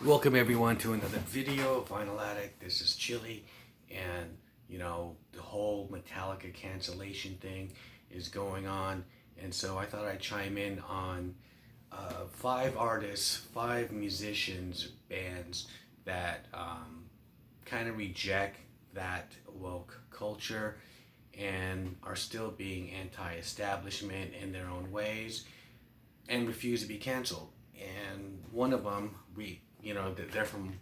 Welcome everyone to another video of Vinyl Addict. This is Chili, and the whole Metallica cancellation thing is going on, and so I thought I'd chime in on five artists, five musicians, bands that kind of reject that woke culture and are still being anti-establishment in their own ways and refuse to be canceled. And one of them, they're from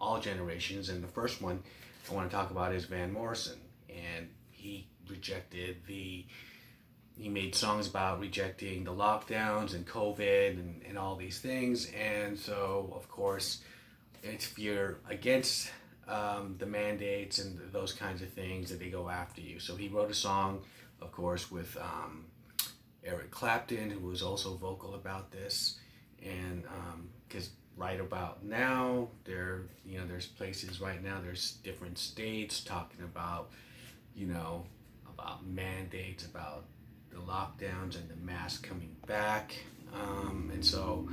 all generations. And the first one I want to talk about is Van Morrison. And he made songs about rejecting the lockdowns and COVID and all these things. And so, of course, if you're against the mandates and those kinds of things, that they go after you. So he wrote a song, of course, with Eric Clapton, who was also vocal about this, and because right about now, there's places right now, there's different states talking about, about mandates, about the lockdowns and the mask coming back, and so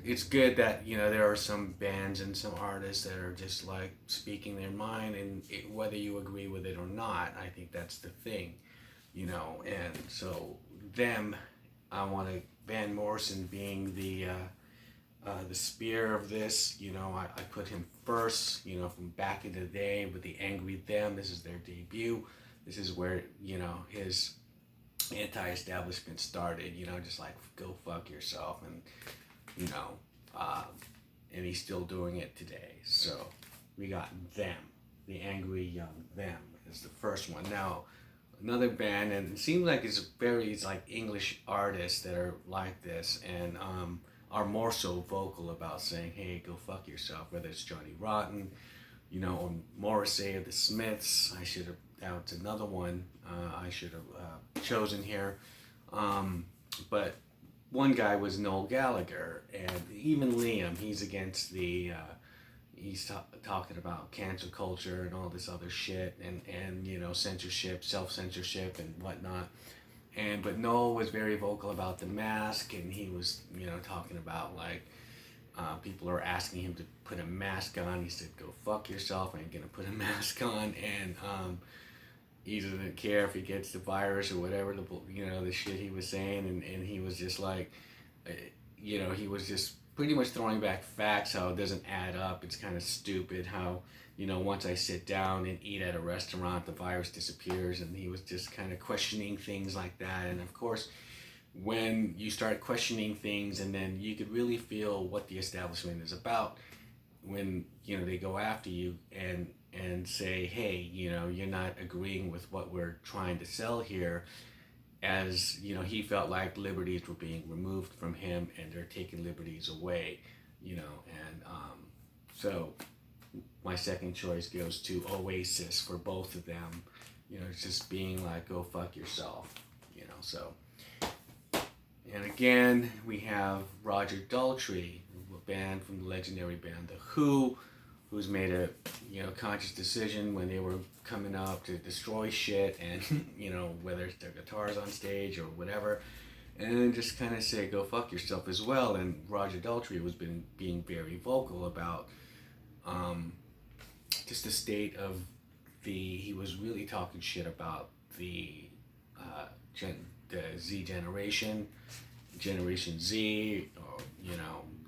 it's good that there are some bands and some artists that are just like speaking their mind, and whether you agree with it or not, I think that's the thing, and so Van Morrison being the spear of this, I put him first, from back in the day with the Angry Them. This is their debut. This is where, his anti-establishment started, just like go fuck yourself, and, and he's still doing it today. So we got Them, the Angry Young Them is the first one. Now, another band, and it seems like it's like English artists that are like this, and are more so vocal about saying, hey, go fuck yourself, whether it's Johnny Rotten, or Morrissey of the Smiths. That's another one I should have chosen here. But one guy was Noel Gallagher, and even Liam, he's against he's talking about cancel culture and all this other shit, and censorship, self-censorship and whatnot. But Noel was very vocal about the mask, and he was talking about like people are asking him to put a mask on. He said, go fuck yourself, I ain't gonna put a mask on. And he doesn't care if he gets the virus or whatever, the shit he was saying. And he was just like, he was just pretty much throwing back facts, how it doesn't add up. It's kind of stupid how, once I sit down and eat at a restaurant, the virus disappears. And he was just kind of questioning things like that. And of course, when you start questioning things, and then you could really feel what the establishment is about when, they go after you and say, hey, you're not agreeing with what we're trying to sell here. As he felt like liberties were being removed from him, and they're taking liberties away, and so my second choice goes to Oasis for both of them. It's just being like, go fuck yourself, so. And again, we have Roger Daltrey, a band from the legendary band The Who, who's made a conscious decision when they were coming up to destroy shit, and whether it's their guitars on stage or whatever, and then just kind of say go fuck yourself as well. And Roger Daltrey was being very vocal about just the state of he was really talking shit about the Z generation, Generation Z, or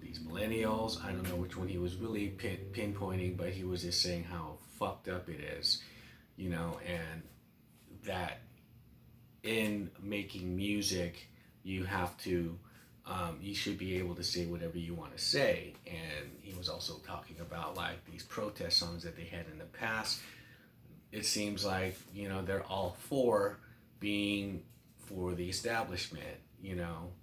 these millennials. I don't know which one he was really pinpointing, but he was just saying how fucked up it is, and that in making music, you have to, you should be able to say whatever you want to say. And he was also talking about like these protest songs that they had in the past. It seems like, they're all for being for the establishment,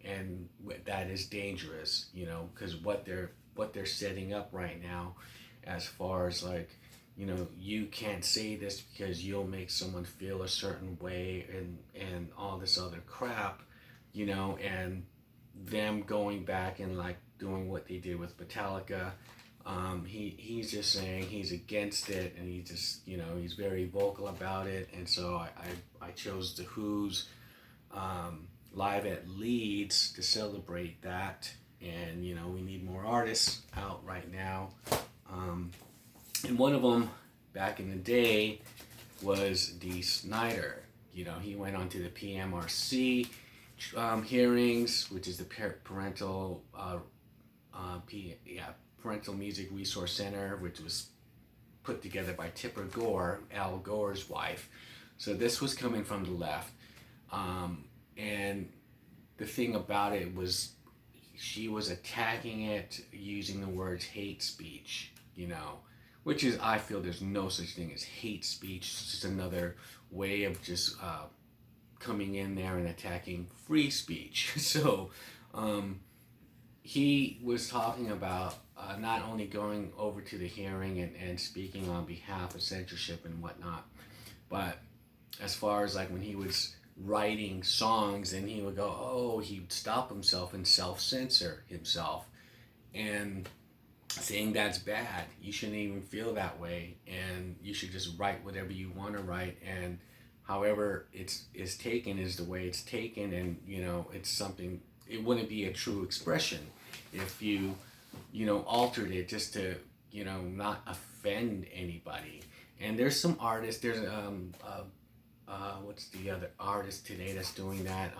and that is dangerous, because what they're setting up right now, as far as like, you can't say this because you'll make someone feel a certain way, and all this other crap, and them going back and like doing what they did with Metallica. He's just saying he's against it, and he just he's very vocal about it. And so I chose the Who's Live at Leeds to celebrate that, and you know, we need more artists out right now. And one of them back in the day was Dee Snider. You know, he went on to the PMRC hearings, which is the Parental Music Resource Center, which was put together by Tipper Gore, Al Gore's wife. So this was coming from the left. And the thing about it was she was attacking it using the words hate speech, you know, which is, I feel there's no such thing as hate speech. It's just another way of just coming in there and attacking free speech. So he was talking about not only going over to the hearing and speaking on behalf of censorship and whatnot, but as far as like when he was writing songs and he would go, oh, he'd stop himself and self-censor himself and saying that's bad. You shouldn't even feel that way, and you should just write whatever you want to write, and however it's taken is the way it's taken, and you know, it's something, it wouldn't be a true expression if you know, altered it just to, you know, not offend anybody. And there's some artists, there's what's the other artist today that's doing that,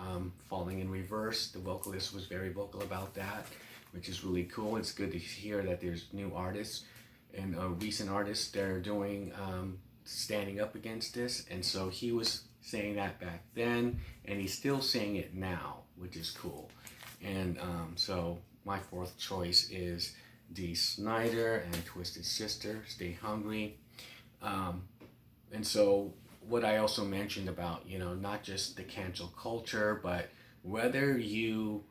Falling in Reverse. The vocalist was very vocal about that, which is really cool. It's good to hear that there's new artists and recent artists that are doing, standing up against this. And so he was saying that back then, and he's still saying it now, which is cool. And so my fourth choice is Dee Snider and Twisted Sister, Stay Hungry. And so what I also mentioned about, you know, not just the cancel culture, but whether you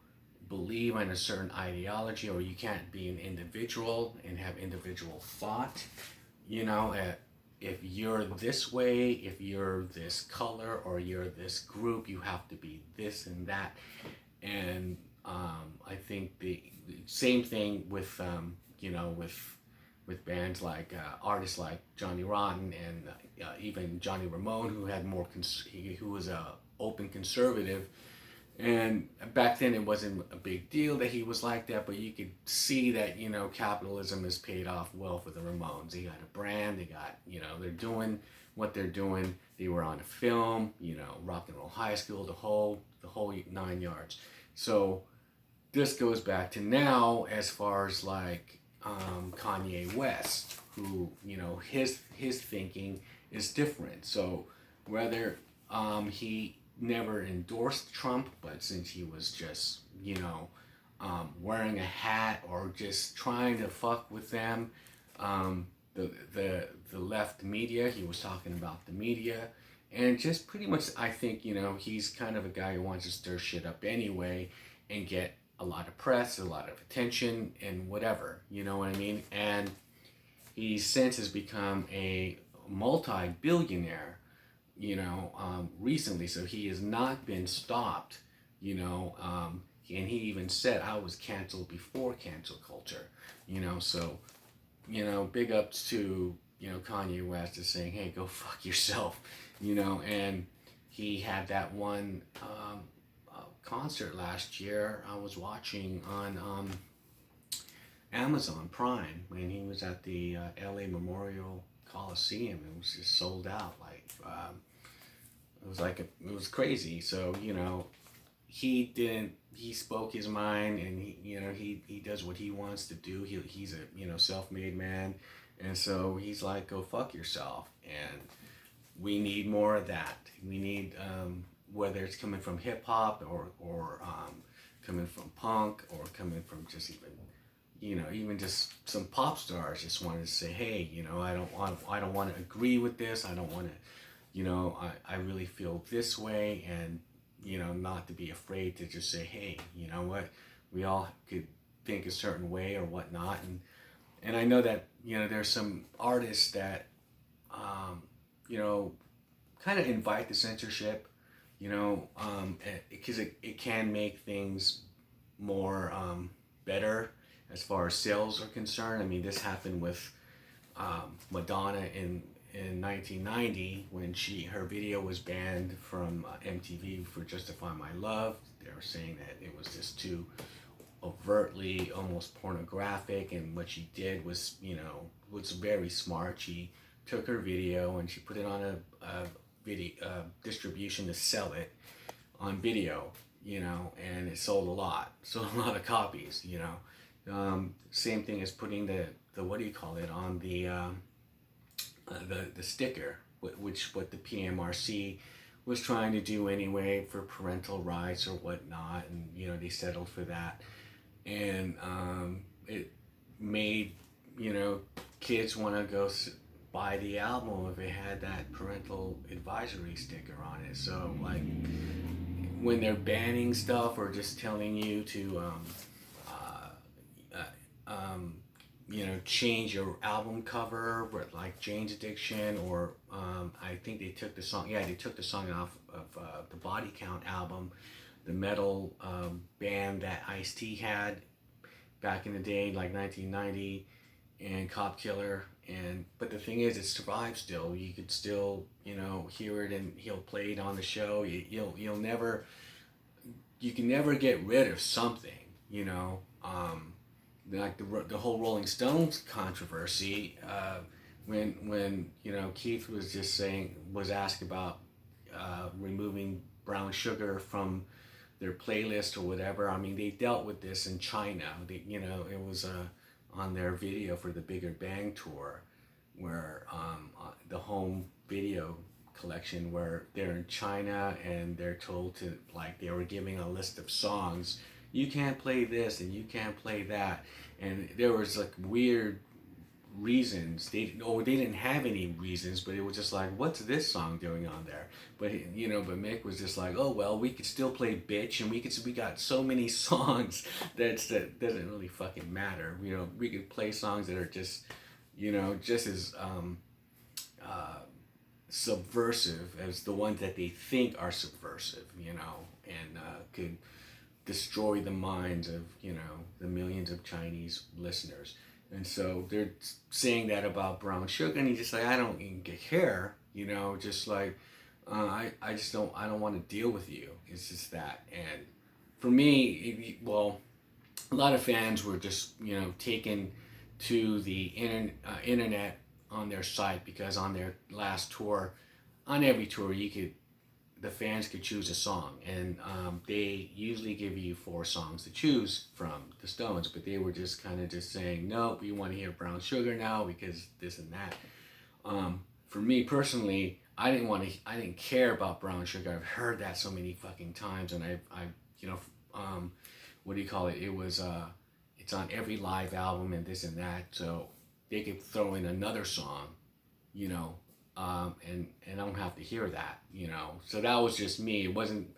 believe in a certain ideology or you can't be an individual and have individual thought, you know, if you're this way, if you're this color or you're this group, you have to be this and that. And I think the same thing with, you know, with bands like artists like Johnny Rotten and even Johnny Ramone, who had more who was a open conservative. And back then it wasn't a big deal that he was like that, but you could see that, you know, capitalism has paid off well for the Ramones. They got a brand, they got, you know, they're doing what they're doing. They were on a film, you know, Rock and Roll High School, the whole 9 yards. So this goes back to now as far as like Kanye West, who, you know, his thinking is different. So whether he never endorsed Trump, but since he was just, you know, wearing a hat or just trying to fuck with them, the left media, he was talking about the media, and just pretty much, I think, you know, he's kind of a guy who wants to stir shit up anyway and get a lot of press, a lot of attention, and whatever, you know what I mean? And he since has become a multi-billionaire, you know, recently, so he has not been stopped, you know, and he even said, I was canceled before cancel culture, you know, so, you know, big ups to, you know, Kanye West is saying, hey, go fuck yourself, you know. And he had that one concert last year I was watching on Amazon Prime when he was at the LA Memorial Coliseum. It was just sold out. Like it was crazy. So, you know, he spoke his mind, and he does what he wants to do. He's a, you know, self-made man, and so he's like, go fuck yourself. And we need more of that. We need whether it's coming from hip hop or coming from punk or coming from just even, you know, even just some pop stars just wanted to say, hey, you know, I don't want to agree with this. I don't want to, you know, I really feel this way, and, you know, not to be afraid to just say, hey, you know what, we all could think a certain way or whatnot. And I know that, you know, there's some artists that, you know, kind of invite the censorship, you know, because it can make things more better as far as sales are concerned. I mean, this happened with Madonna in 1990 when her video was banned from MTV for Justify My Love. They were saying that it was just too overtly almost pornographic, and what she did was, was very smart. She took her video and she put it on a video distribution to sell it on video, and it sold a lot, sold a lot of copies, same thing as putting the what do you call it on the sticker, which what the PMRC was trying to do anyway for parental rights or whatnot, and they settled for that, and it made kids want to go buy the album if it had that parental advisory sticker on it. So like when they're banning stuff or just telling you to change your album cover, like Jane's Addiction, or I think they took the song off of the Body Count album, the metal band that Ice-T had back in the day, like 1990, and Cop Killer. But the thing is, it survives still. You could still hear it, and he'll play it on the show. You can never get rid of something, like the whole Rolling Stones controversy, when Keith was asked about removing brown sugar from their playlist or whatever. I mean, they dealt with this in China. It was on their video for the Bigger Bang tour, where the home video collection, where they're in China and they're told to, like, they were giving a list of songs. You can't play this and you can't play that, and there was like weird reasons. They didn't have any reasons, but it was just like, what's this song doing on there? But but Mick was just like, oh well, we could still play Bitch, and we got so many songs that doesn't really fucking matter. We could play songs that are just just as subversive as the ones that they think are subversive, and could destroy the minds of the millions of Chinese listeners. And so they're saying that about brown sugar, and he's just like, I don't even care, just like I don't want to deal with you. It's just that. And for me, a lot of fans were just taken to the internet on their site, because on their last tour, on every tour, the fans could choose a song, and they usually give you 4 songs to choose from, the Stones, but they were just kind of just saying, no, we want to hear Brown Sugar now because this and that. For me personally, I didn't care about Brown Sugar. I've heard that so many fucking times, and what do you call it? It was it's on every live album and this and that, so they could throw in another song, and I don't have to hear that, So that was just me. It wasn't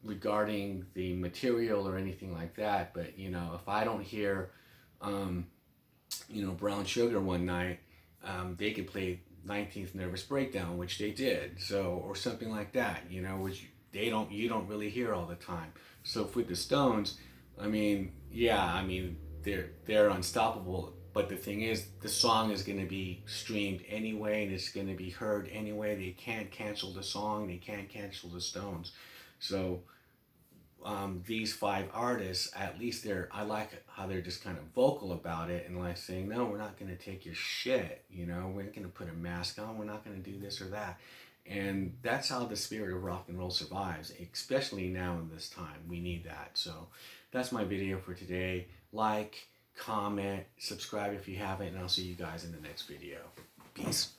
regarding the material or anything like that, but if I don't hear Brown Sugar one night, they could play 19th Nervous Breakdown, which they did, so, or something like that, which you don't really hear all the time. So with the Stones, they're unstoppable. But the thing is, the song is going to be streamed anyway, and it's going to be heard anyway. They can't cancel the song. They can't cancel the Stones. So these 5 artists, at least I like how they're just kind of vocal about it, and like saying, no, we're not going to take your shit. We're not going to put a mask on. We're not going to do this or that. And that's how the spirit of rock and roll survives, especially now in this time. We need that. So that's my video for today. Like, comment, subscribe if you haven't, and I'll see you guys in the next video. Peace.